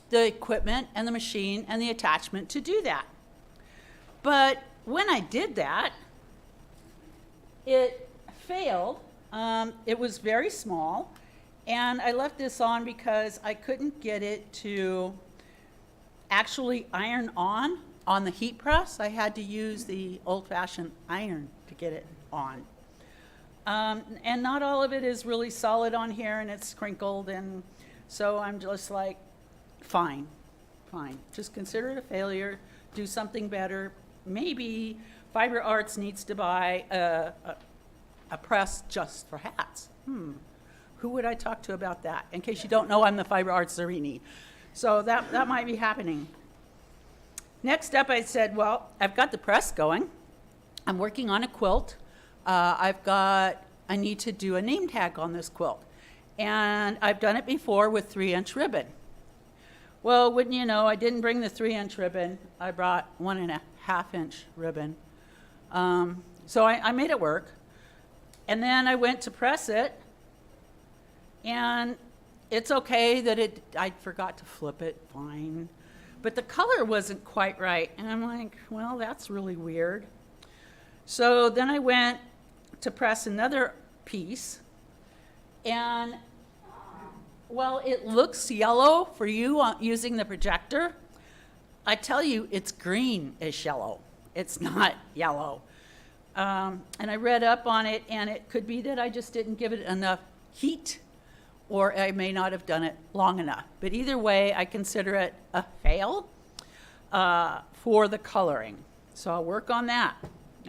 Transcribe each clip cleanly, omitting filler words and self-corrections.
the equipment and the machine and the attachment to do that. But when I did that, it failed. It was very small, and I left this on because I couldn't get it to actually iron on the heat press. I had to use the old-fashioned iron to get it on. And not all of it is really solid on here, and it's crinkled, and so I'm just like, fine. Just consider it a failure, do something better. Maybe Fiber Arts needs to buy a press just for hats. Who would I talk to about that? In case you don't know, I'm the Fiber Arts Zerini. So that might be happening. Next up, I said, well, I've got the press going. I'm working on a quilt. I need to do a name tag on this quilt. And I've done it before with 3-inch ribbon. Well, wouldn't you know, I didn't bring the 3-inch ribbon. I brought 1.5-inch ribbon. So I made it work. And then I went to press it. And it's okay that I forgot to flip it, fine. But the color wasn't quite right. And I'm like, well, that's really weird. So then I went to press another piece. And, well, it looks yellow for you using the projector. I tell you, it's green-ish yellow. It's not yellow. And I read up on it, and it could be that I just didn't give it enough heat, or I may not have done it long enough. But either way, I consider it a fail for the coloring. So I'll work on that.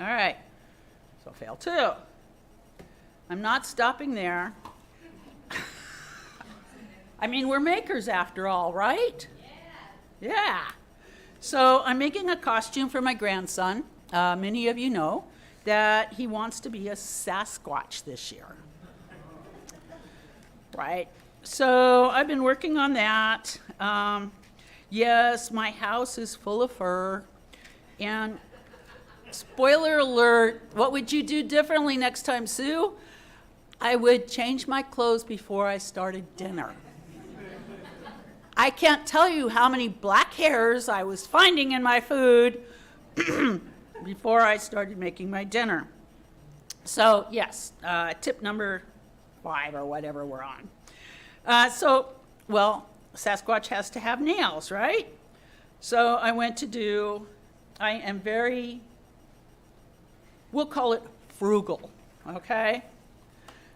All right, so fail 2. I'm not stopping there. I mean, we're makers after all, right? Yeah. So I'm making a costume for my grandson. Many of you know that he wants to be a Sasquatch this year. Right? So I've been working on that. Yes, my house is full of fur. And spoiler alert, what would you do differently next time, Sue? I would change my clothes before I started dinner. I can't tell you how many black hairs I was finding in my food before I started making my dinner. So yes, tip number 5 or whatever we're on. Well, Sasquatch has to have nails, right? So I am very, we'll call it frugal, okay?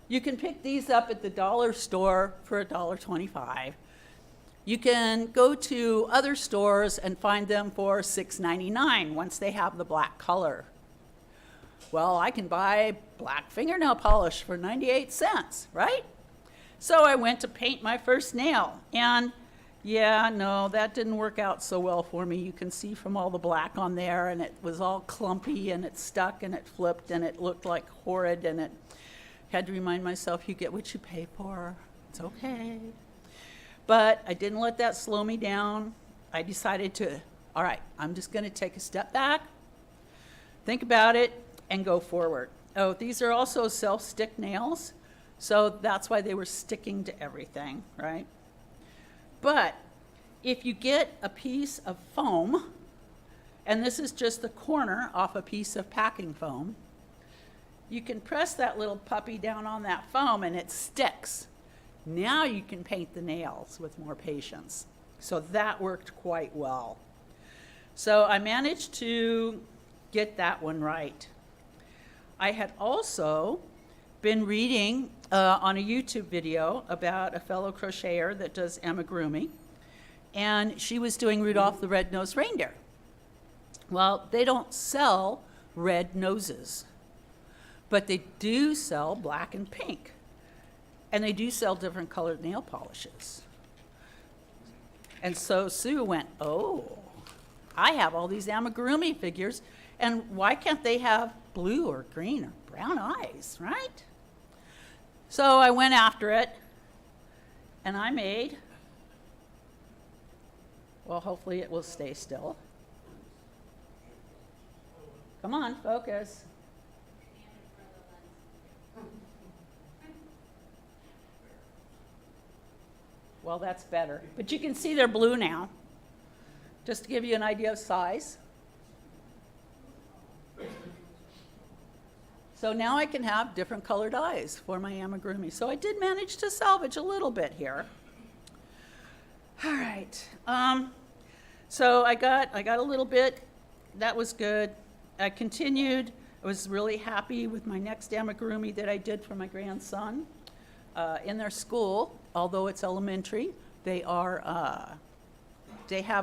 You can pick these up at the dollar store for $1.25. You can go to other stores and find them for $6.99 once they have the black color. Well, I can buy black fingernail polish for 98 cents, right? So I went to paint my first nail, and yeah, no, that didn't work out so well for me. You can see from all the black on there, and it was all clumpy, and it stuck, and it flipped, and it looked like horrid, and it had to remind myself, you get what you pay for. It's okay. But I didn't let that slow me down. I decided all right, I'm just going to take a step back, think about it, and go forward. Oh, these are also self-stick nails, so that's why they were sticking to everything, right? But if you get a piece of foam, and this is just the corner off a piece of packing foam, you can press that little puppy down on that foam and it sticks. Now you can paint the nails with more patience. So that worked quite well. So I managed to get that one right. I had also been reading on a YouTube video about a fellow crocheter that does amigurumi, and she was doing Rudolph the Red-Nosed Reindeer. Well, they don't sell red noses, but they do sell black and pink. And they do sell different colored nail polishes. And so Sue went, oh, I have all these amigurumi figures, and why can't they have blue or green or brown eyes, right? So I went after it, and I made, well, hopefully it will stay still. Come on, focus. Well, that's better. But you can see they're blue now, just to give you an idea of size. So now I can have different colored eyes for my amigurumi. So I did manage to salvage a little bit here. All right. So I got a little bit. That was good. I continued. I was really happy with my next amigurumi that I did for my grandson. In their school, although it's elementary, they have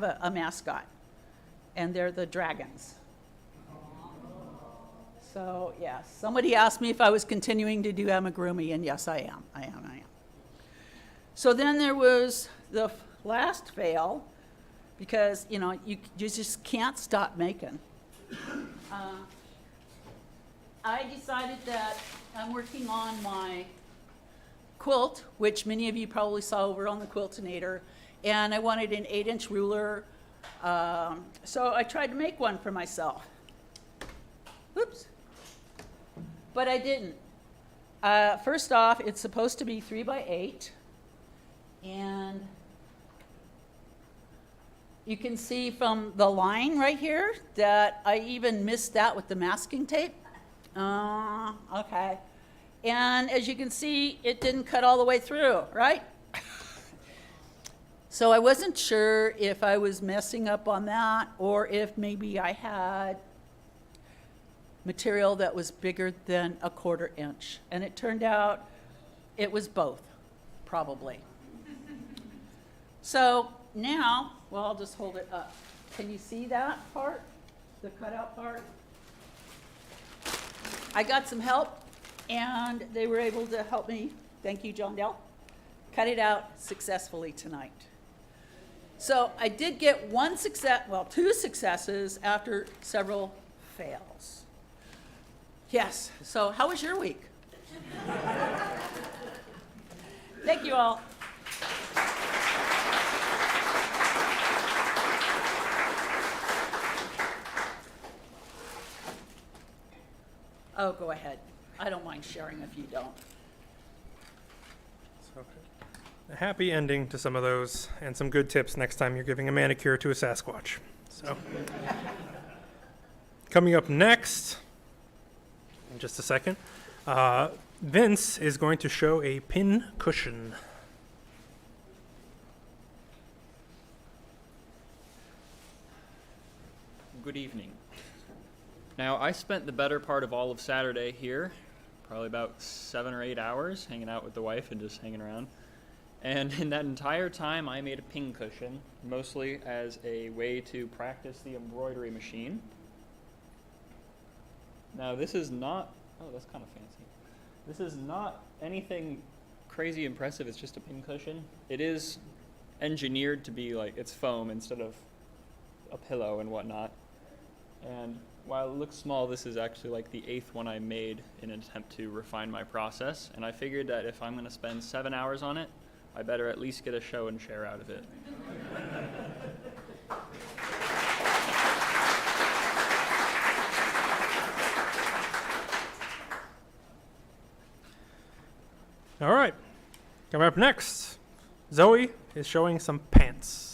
a mascot, and they're the dragons. So, yeah, somebody asked me if I was continuing to do amigurumi, and yes, I am. So then there was the last fail, because, you just can't stop making. I decided that I'm working on my quilt, which many of you probably saw over on the Quiltinator, and I wanted an 8-inch ruler, so I tried to make one for myself. Oops. But I didn't. First off, it's supposed to be 3 by 8, and you can see from the line right here that I even missed that with the masking tape. Okay. And as you can see, it didn't cut all the way through, right? So I wasn't sure if I was messing up on that or if maybe I had material that was bigger than a 1/4 inch. And it turned out it was both, probably. So now, well, I'll just hold it up. Can you see that part? The cutout part? I got some help, and they were able to help me, thank you, John Dell, cut it out successfully tonight. So I did get two successes after several fails. Yes, so how was your week? Thank you all. Oh, go ahead. I don't mind sharing if you don't. So, a happy ending to some of those, and some good tips next time you're giving a manicure to a Sasquatch. So, coming up next, in just a second, Vince is going to show a pin cushion. Good evening. Now, I spent the better part of all of Saturday here, probably about 7 or 8 hours, hanging out with the wife and just hanging around. And in that entire time, I made a pin cushion, mostly as a way to practice the embroidery machine. Now, this is not, oh, that's kind of fancy. This is not anything crazy impressive, it's just a pin cushion. It is engineered to be like, it's foam instead of a pillow and whatnot. And while it looks small, this is actually like the 8th one I made in an attempt to refine my process. And I figured that if I'm going to spend 7 hours on it, I better at least get a show and share out of it. All right, coming up next, Zoe is showing some pants.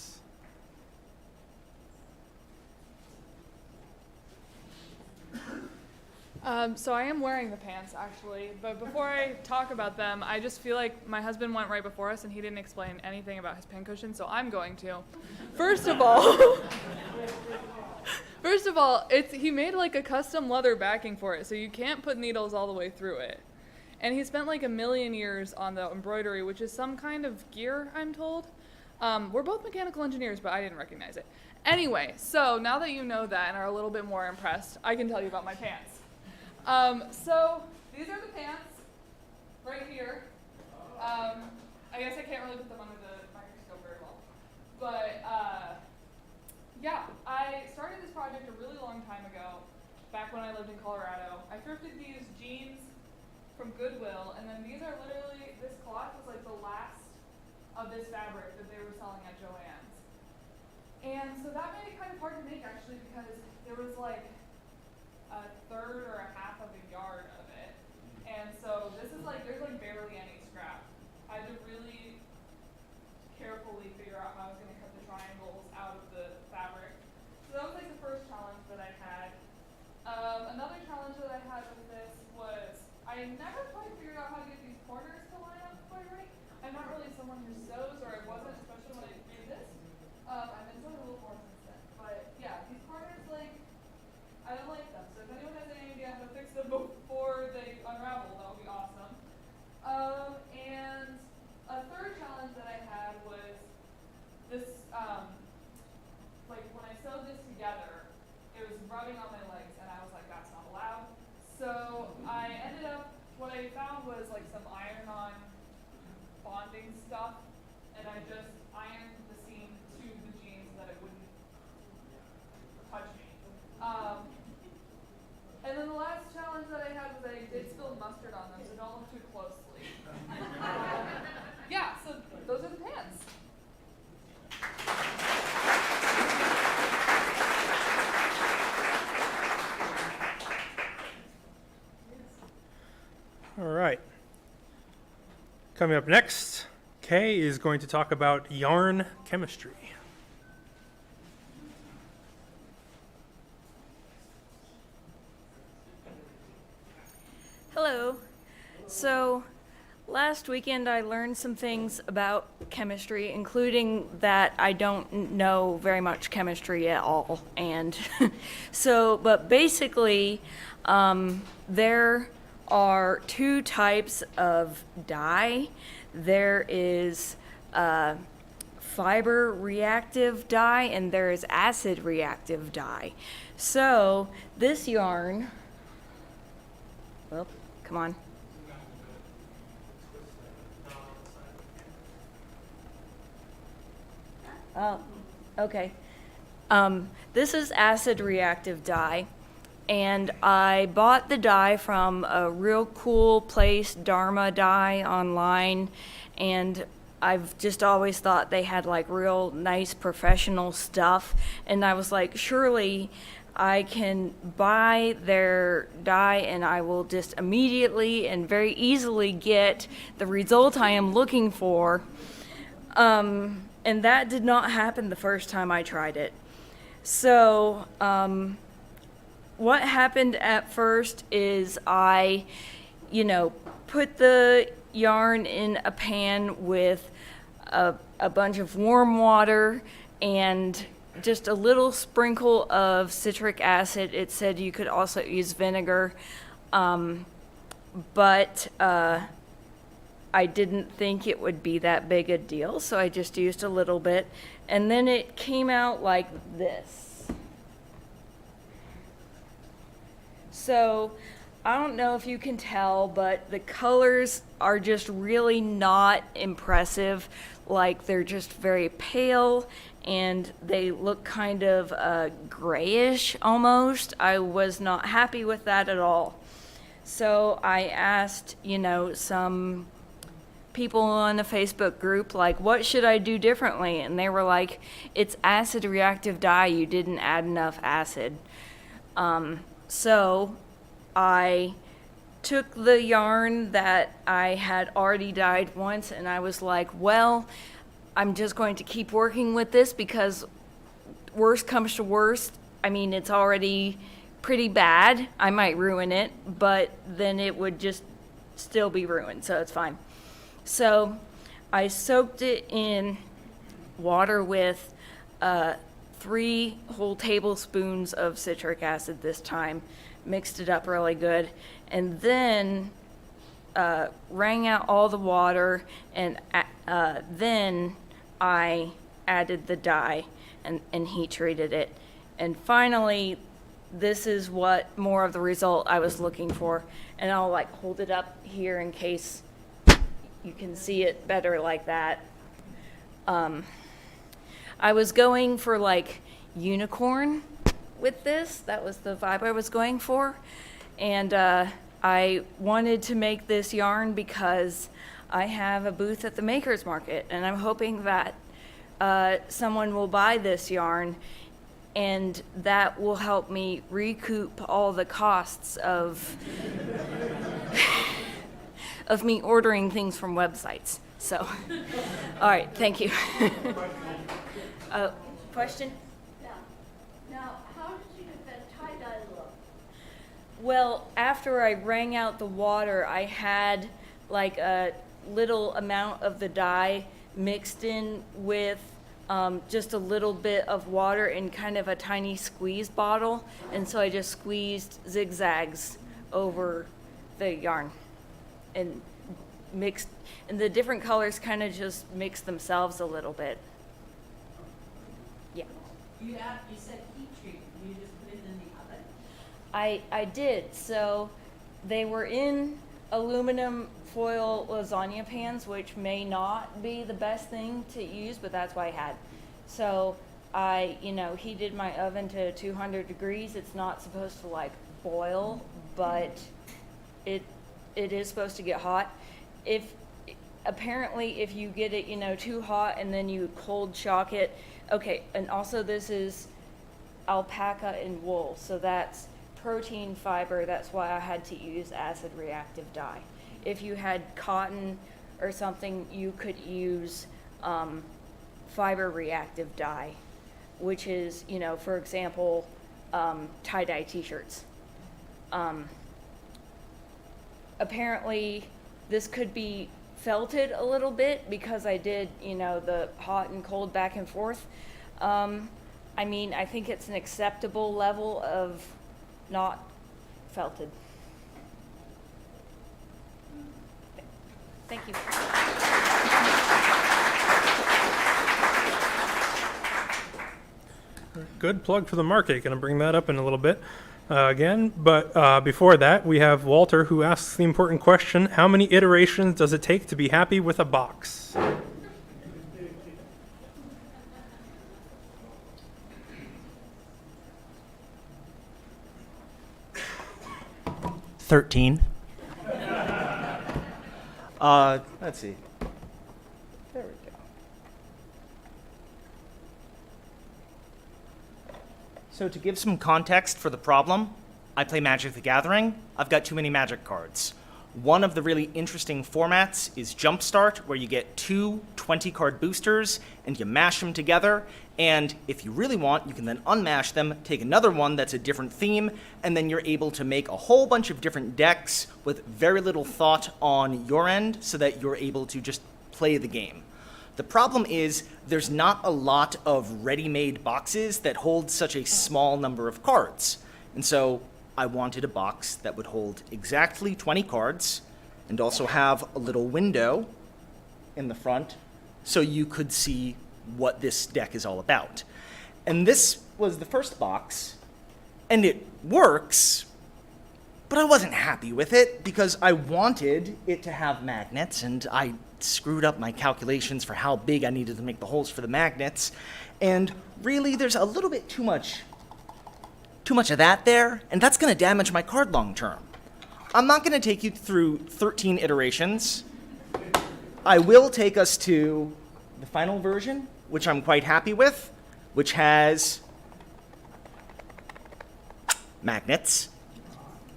So I am wearing the pants, actually, but before I talk about them, I just feel like my husband went right before us and he didn't explain anything about his pincushion, so I'm going to. First of all, he made like a custom leather backing for it, so you can't put needles all the way through it. And he spent like 1,000,000 years on the embroidery, which is some kind of gear, I'm told. We're both mechanical engineers, but I didn't recognize it. Anyway, so now that you know that and are a little bit more impressed, I can tell you about my pants. So these are the pants right here. I guess I can't really put them under the microscope very well. But yeah, I started this project a really long time ago, back when I lived in Colorado. I thrifted these jeans from Goodwill, and then these are literally, this cloth was like the last of this fabric that they were selling at Joann's. And so that made it kind of hard to make, actually, because there was like a third or a half of a yard of it. And so this is like, there's like barely any scrap. I had to really out how I was going to cut the triangles out of the fabric. So that was like the first challenge that I had. Another challenge that I had with this was I never quite figured out how to get these corners to line up quite right. I'm not really someone who sews, or I wasn't, especially when I made this. I've been sewing a little more since then. But yeah, these corners, like, I don't like them. So if anyone has any idea how to fix them before they unravel, that would be awesome. And a third challenge that I had was this, like when I sewed this together, it was rubbing on my legs and I was like, that's not allowed. So I ended up, what I found was like some iron-on bonding stuff, and I just ironed the seam to the jeans so that it wouldn't touch me. And then the last challenge that I had was I did spill mustard on them, so don't look too closely. Yeah, so those are the pants. All right. Coming up next, Kay is going to talk about yarn chemistry. Hello. So, last weekend I learned some things about chemistry, including that I don't know very much chemistry at all. And but basically, there are two types of dye. There is fiber reactive dye, and there is acid reactive dye. So, this yarn, well, come on. Oh, okay. This is acid reactive dye, and I bought the dye from a real cool place, Dharma Dye, online, and I've just always thought they had like real nice professional stuff, and I was like, surely I can buy their dye and I will just immediately and very easily get the result I am looking for. And that did not happen the first time I tried it. So, what happened at first is I, put the yarn in a pan with a bunch of warm water and just a little sprinkle of citric acid. It said you could also use vinegar, but I didn't think it would be that big a deal, so I just used a little bit. And then it came out like this. So I don't know if you can tell, but the colors are just really not impressive. Like, they're just very pale and they look kind of grayish almost. I was not happy with that at all. So I asked, some people on a Facebook group, like, what should I do differently? And they were like, it's acid reactive dye, you didn't add enough acid. So I took the yarn that I had already dyed once, and I was like, well, I'm just going to keep working with this because worst comes to worst. I mean, it's already pretty bad. I might ruin it, but then it would just still be ruined, so it's fine. So I soaked it in water with 3 whole tablespoons of citric acid this time, mixed it up really good, and then wrung out all the water, and then I added the dye and heat treated it. And finally, this is what more of the result I was looking for. And I'll like hold it up here in case you can see it better like that. I was going for like unicorn with this. That was the vibe I was going for. And I wanted to make this yarn because I have a booth at the Makers Market, and I'm hoping that someone will buy this yarn, and that will help me recoup all the costs of of me ordering things from websites. So, all right, thank you. Question? Yeah. Now, how did you get that tie-dye look? Well, after I wrung out the water, I had like a little amount of the dye mixed in with just a little bit of water in kind of a tiny squeeze bottle. And so I just squeezed zigzags over the yarn and mixed, and the different colors kind of just mix themselves a little bit. Yeah. You said heat treat. You just put it in the oven. I did. So they were in aluminum foil lasagna pans, which may not be the best thing to use, but that's what I had. So I, heated my oven to 200 degrees. It's not supposed to like boil, but it is supposed to get hot. Apparently if you get it, too hot and then you cold shock it. Okay, and also this is alpaca and wool, so that's protein fiber. That's why I had to use acid reactive dye. If you had cotton or something, you could use fiber reactive dye, which is, for example, tie-dye t-shirts. Apparently this could be felted a little bit because I did, the hot and cold back and forth. I think it's an acceptable level of not felted. Thank you. Good plug for the market. Going to bring that up in a little bit again. But before that, we have Walter, who asks the important question: how many iterations does it take to be happy with a box? 13. Let's see. There we go. So to give some context for the problem, I play Magic the Gathering. I've got too many Magic cards. One of the really interesting formats is Jumpstart, where you get two 20-card boosters and you mash them together. And if you really want, you can then unmash them, take another one that's a different theme, and then you're able to make a whole bunch of different decks with very little thought on your end so that you're able to just play the game. The problem is there's not a lot of ready-made boxes that hold such a small number of cards. And so I wanted a box that would hold exactly 20 cards and also have a little window in the front so you could see what this deck is all about. And this was the first box, and it works, but I wasn't happy with it because I wanted it to have magnets, and I screwed up my calculations for how big I needed to make the holes for the magnets, and really there's a little bit too much of that there, and that's going to damage my card long term. I'm not going to take you through 13 iterations. I will take us to the final version, which I'm quite happy with, which has magnets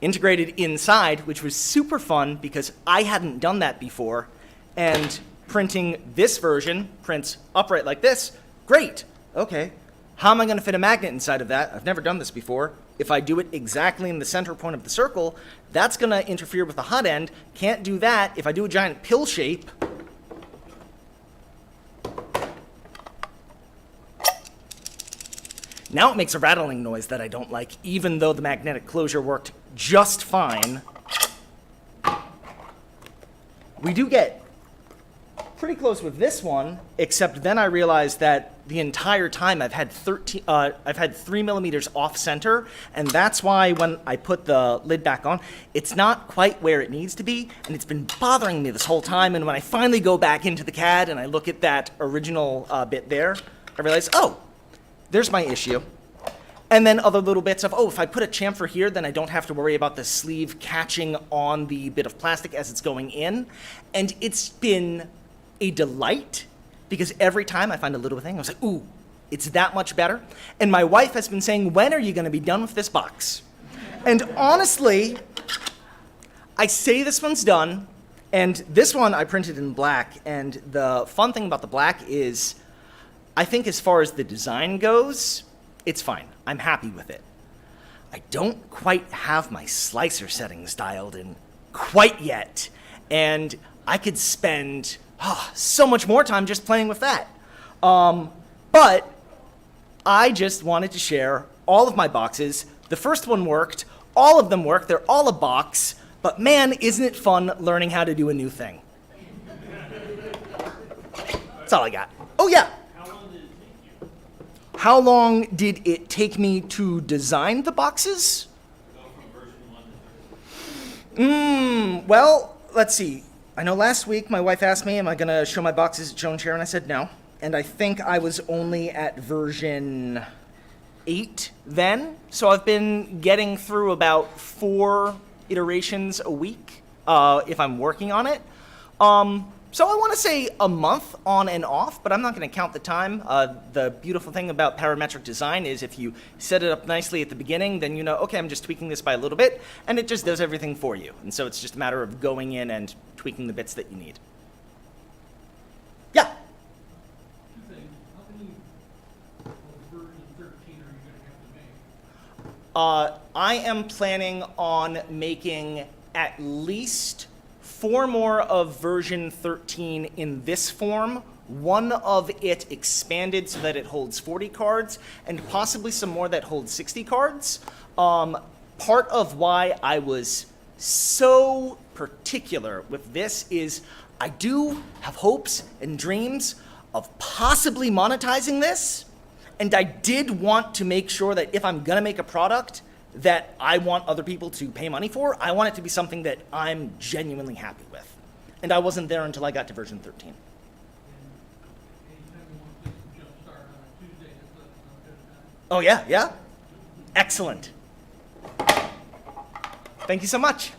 integrated inside, which was super fun because I hadn't done that before. And printing this version prints upright like this. Great. Okay. How am I going to fit a magnet inside of that? I've never done this before. If I do it exactly in the center point of the circle, that's going to interfere with the hot end. Can't do that. If I do a giant pill shape, now it makes a rattling noise that I don't like, even though the magnetic closure worked just fine. We do get pretty close with this one, except then I realized that the entire time I've had 3 millimeters off center, and that's why when I put the lid back on, it's not quite where it needs to be, and it's been bothering me this whole time. And when I finally go back into the CAD and I look at that original bit there, I realize, oh, there's my issue. And then other little bits of, oh, if I put a chamfer here, then I don't have to worry about the sleeve catching on the bit of plastic as it's going in. And it's been a delight, because every time I find a little thing, I was like, ooh, it's that much better. And my wife has been saying, when are you going to be done with this box? And honestly, I say this one's done, and this one I printed in black, and the fun thing about the black is I think as far as the design goes, it's fine. I'm happy with it. I don't quite have my slicer settings dialed in quite yet, and I could spend so much more time just playing with that. But I just wanted to share all of my boxes. The first one worked. All of them work. They're all a box. But man, isn't it fun learning how to do a new thing? That's all I got. Oh, yeah. How long did it take me to design the boxes? Well, let's see. I know last week my wife asked me, am I going to show my boxes at Show and Share? And I said no. And I think I was only at version 8 then. So I've been getting through about 4 iterations a week if I'm working on it. So I want to say a month on and off, but I'm not going to count the time. The beautiful thing about parametric design is if you set it up nicely at the beginning, then you know, okay, I'm just tweaking this by a little bit, and it just does everything for you. And so it's just a matter of going in and tweaking the bits that you need. Yeah? I am planning on making at least 4 more of version 13 in this form, one of it expanded so that it holds 40 cards, and possibly some more that hold 60 cards. Part of why I was so particular with this is I do have hopes and dreams of possibly monetizing this, and I did want to make sure that if I'm gonna make a product that I want other people to pay money for, I want it to be something that I'm genuinely happy with. And I wasn't there until I got to version 13. Oh yeah, yeah? Excellent. Thank you so much.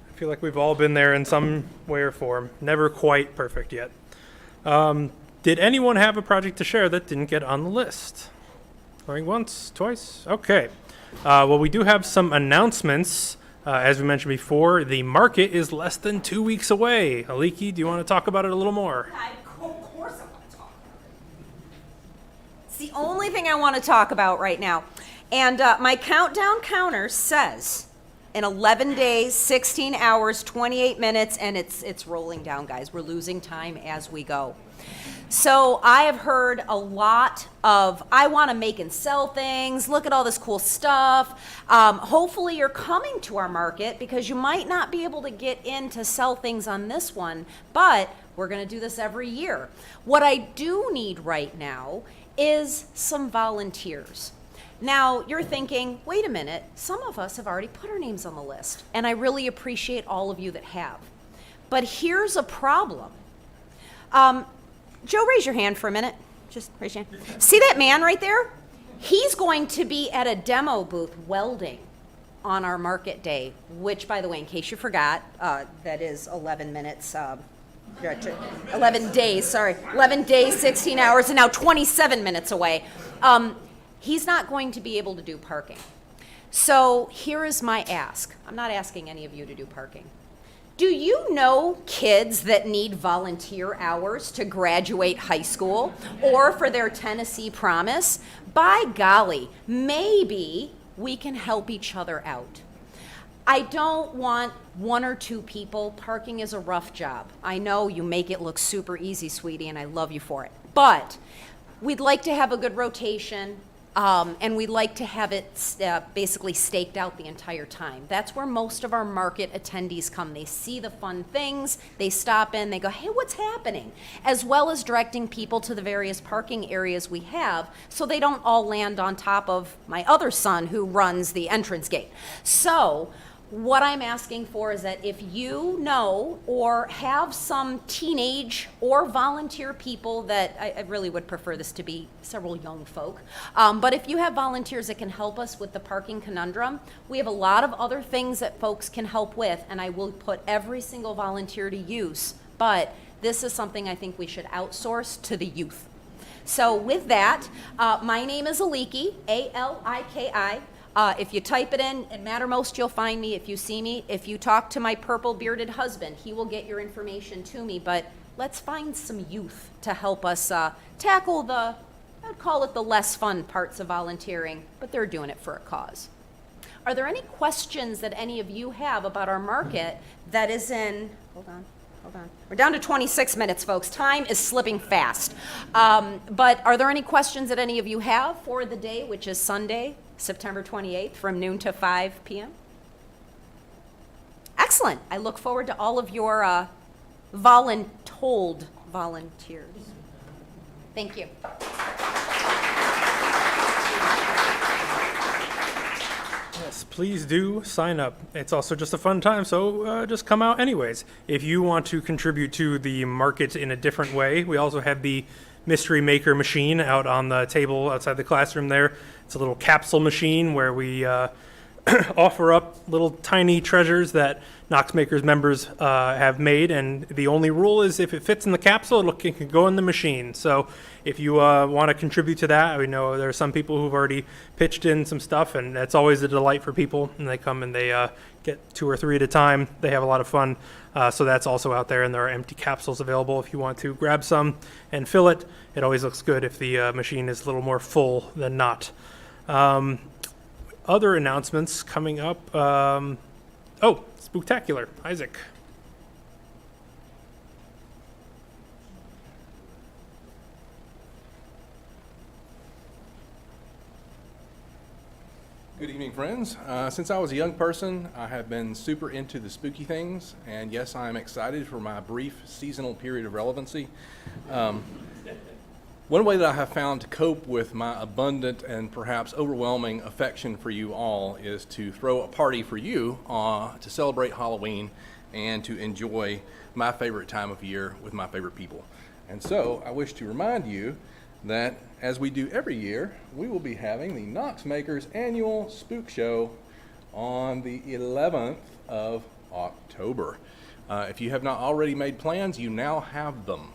I feel like we've all been there in some way or form. Never quite perfect yet. Did anyone have a project to share that didn't get on the list? Going once, twice? Okay. Well, we do have some announcements. As we mentioned before, the market is less than 2 weeks away. Aliki, do you want to talk about it a little more? Of course I want to talk about it. It's the only thing I want to talk about right now. And my countdown counter says in 11 days, 16 hours, 28 minutes, and it's rolling down, guys. We're losing time as we go. So I have heard a lot of, I want to make and sell things, look at all this cool stuff. Hopefully you're coming to our market because you might not be able to get in to sell things on this one, but we're going to do this every year. What I do need right now is some volunteers. Now, you're thinking, wait a minute, some of us have already put our names on the list, and I really appreciate all of you that have. But here's a problem. Joe, raise your hand for a minute. Just raise your hand. See that man right there? He's going to be at a demo booth welding on our market day, which, by the way, in case you forgot, that is 11 minutes, 11 days, 16 hours, and now 27 minutes away. He's not going to be able to do parking. So here is my ask. I'm not asking any of you to do parking. Do you know kids that need volunteer hours to graduate high school or for their Tennessee promise? By golly, maybe we can help each other out. I don't want 1 or 2 people. Parking is a rough job. I know you make it look super easy, sweetie, and I love you for it. But we'd like to have a good rotation. And we like to have it basically staked out the entire time. That's where most of our market attendees come. They see the fun things, they stop in, they go, hey, what's happening? As well as directing people to the various parking areas we have so they don't all land on top of my other son who runs the entrance gate. So what I'm asking for is that if you know or have some teenage or volunteer people that, I really would prefer this to be several young folk, but if you have volunteers that can help us with the parking conundrum, we have a lot of other things that folks can help with, and I will put every single volunteer to use, but this is something I think we should outsource to the youth. So with that, my name is Aliki, A-L-I-K-I. If you type it in, at Mattermost, you'll find me if you see me. If you talk to my purple bearded husband, he will get your information to me. But let's find some youth to help us tackle I'd call it the less fun parts of volunteering, but they're doing it for a cause. Are there any questions that any of you have about our market that is in, hold on. We're down to 26 minutes, folks. Time is slipping fast. But are there any questions that any of you have for the day, which is Sunday, September 28th, from noon to 5 p.m.? Excellent. I look forward to all of your volunteers. Thank you. Yes, please do sign up. It's also just a fun time, so just come out anyways. If you want to contribute to the market in a different way, we also have the Mystery Maker machine out on the table outside the classroom there. It's a little capsule machine where we offer up little tiny treasures that Knox Makers members have made, and the only rule is if it fits in the capsule, it can go in the machine. So if you want to contribute to that, we know there are some people who've already pitched in some stuff, and that's always a delight for people, and they come and they get 2 or 3 at a time. They have a lot of fun. So that's also out there, and there are empty capsules available if you want to grab some and fill it. It always looks good if the machine is a little more full than not. Other announcements coming up. Spooktacular. Isaac. Good evening, friends. Since I was a young person, I have been super into the spooky things, and yes, I am excited for my brief seasonal period of relevancy. One way that I have found to cope with my abundant and perhaps overwhelming affection for you all is to throw a party for you to celebrate Halloween and to enjoy my favorite time of year with my favorite people. And so I wish to remind you that as we do every year, we will be having the Knox Makers annual Spook Show on the 11th of October. If you have not already made plans, you now have them.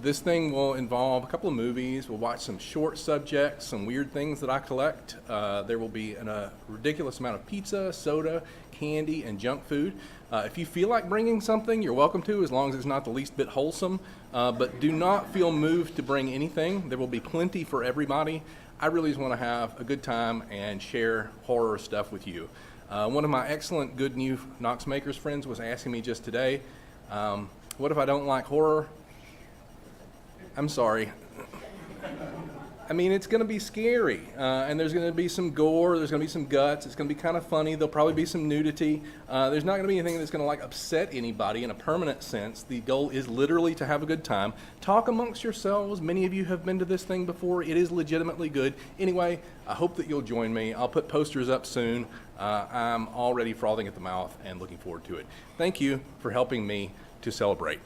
This thing will involve a couple of movies. We'll watch some short subjects, some weird things that I collect. There will be a ridiculous amount of pizza, soda, candy, and junk food. If you feel like bringing something, you're welcome to, as long as it's not the least bit wholesome. But do not feel moved to bring anything. There will be plenty for everybody. I really just want to have a good time and share horror stuff with you. One of my excellent good new Knox Makers friends was asking me just today, what if I don't like horror? I'm sorry. I mean, it's going to be scary, and there's going to be some gore, there's going to be some guts, it's going to be kind of funny, there'll probably be some nudity. There's not going to be anything that's going to like upset anybody in a permanent sense. The goal is literally to have a good time. Talk amongst yourselves. Many of you have been to this thing before. It is legitimately good. Anyway, I hope that you'll join me. I'll put posters up soon. I'm already frothing at the mouth and looking forward to it. Thank you for helping me to celebrate.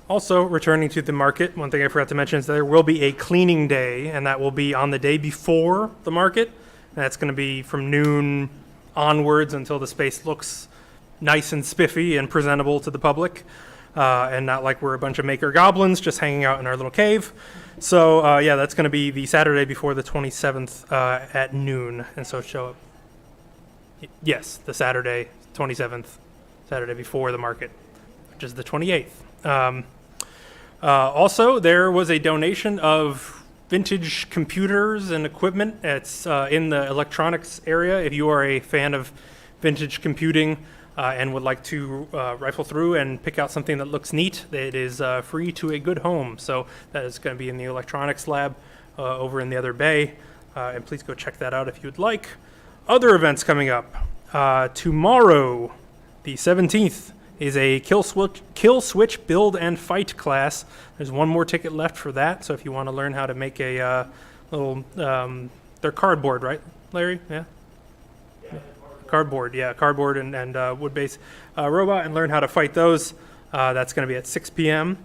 Also, returning to the market, one thing I forgot to mention is there will be a cleaning day, and that will be on the day before the market. And that's going to be from noon onwards until the space looks nice and spiffy and presentable to the public, and not like we're a bunch of maker goblins just hanging out in our little cave. So, yeah, that's going to be the Saturday before the 27th at noon, and so show up. Yes, the Saturday, 27th, Saturday before the market, which is the 28th. Also, there was a donation of vintage computers and equipment. It's in the electronics area. If you are a fan of vintage computing and would like to rifle through and pick out something that looks neat, it is free to a good home. So that is going to be in the electronics lab over in the other bay. And please go check that out if you'd like. Other events coming up. Tomorrow, the 17th, is a kill switch build and fight class. There's one more ticket left for that, so if you want to learn how to make a little, they're cardboard, right, Larry? Yeah? Cardboard and wood-based robot, and learn how to fight those. That's going to be at 6 p.m.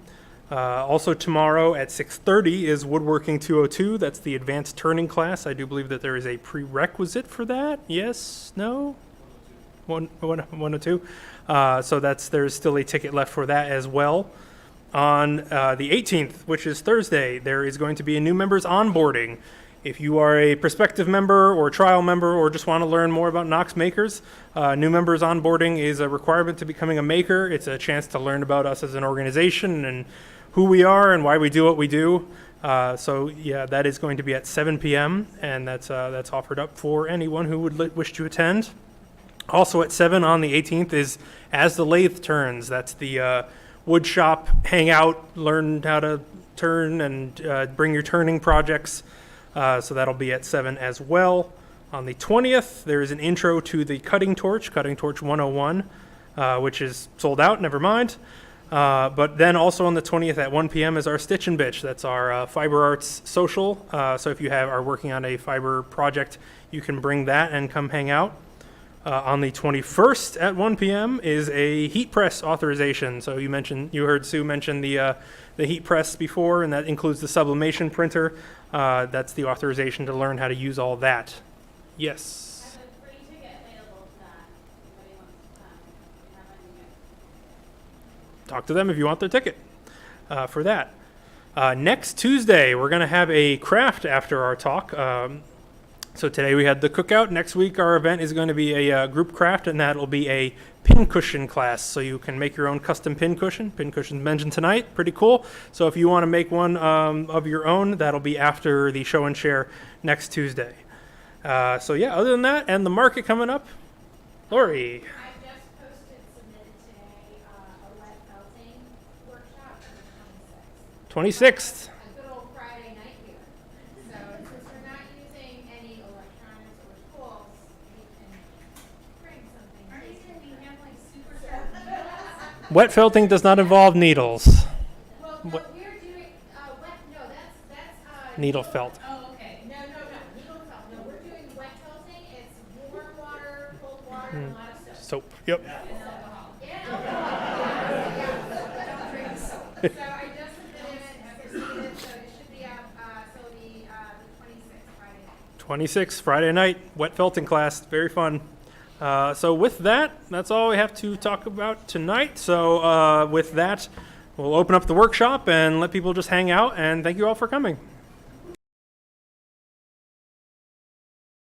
Also tomorrow at 6:30 is Woodworking 202. That's the advanced turning class. I do believe that there is a prerequisite for that. Yes? No? 102. So there's still a ticket left for that as well. On the 18th, which is Thursday, there is going to be a new members onboarding. If you are a prospective member or trial member or just want to learn more about Knox Makers, new members onboarding is a requirement to becoming a maker. It's a chance to learn about us as an organization and who we are and why we do what we do. So yeah, that is going to be at 7 p.m. and that's offered up for anyone who would wish to attend. Also at 7 on the 18th is As the Lathe Turns. That's the wood shop, hang out, learn how to turn, and bring your turning projects. So that'll be at 7 as well. On the 20th, there is an intro to the Cutting Torch 101, which is sold out, never mind. But then also on the 20th at 1 p.m. is our Stitch and Bitch. That's our fiber arts social. So if you are working on a fiber project, you can bring that and come hang out. On the 21st at 1 p.m. is a heat press authorization. So you heard Sue mention the heat press before, and that includes the sublimation printer. That's the authorization to learn how to use all that. Yes. I have a free ticket available to that. If anybody wants to come, we have a ticket. Talk to them if you want their ticket for that. Next Tuesday, we're going to have a craft after our talk. So today we had the cookout. Next week our event is going to be a group craft, and that'll be a pin cushion class. So you can make your own custom pin cushion. Pin cushion mentioned tonight, pretty cool. So if you want to make one of your own, that'll be after the show and share next Tuesday. So yeah, other than that, and the market coming up, Lori. I just submitted today a wet felting workshop for the 26th. 26th. A good old Friday night here. So since we're not using any electronics or tools, we can bring something. Are you going to be handling super sharp needles? Wet felting does not involve needles. Well, no, What- we're doing wet. No, that's Needle felt. Oh, okay. No, needle felt. No, we're doing wet felting. It's warm water, cold water, and a lot of stuff. Soap. Yep. And alcohol. Don't drink soap. So I just submitted it, so it should be out, so the 26th, Friday night. 26th, Friday night, wet felting class. Very fun. So with that, that's all we have to talk about tonight. So with that, we'll open up the workshop and let people just hang out. And thank you all for coming.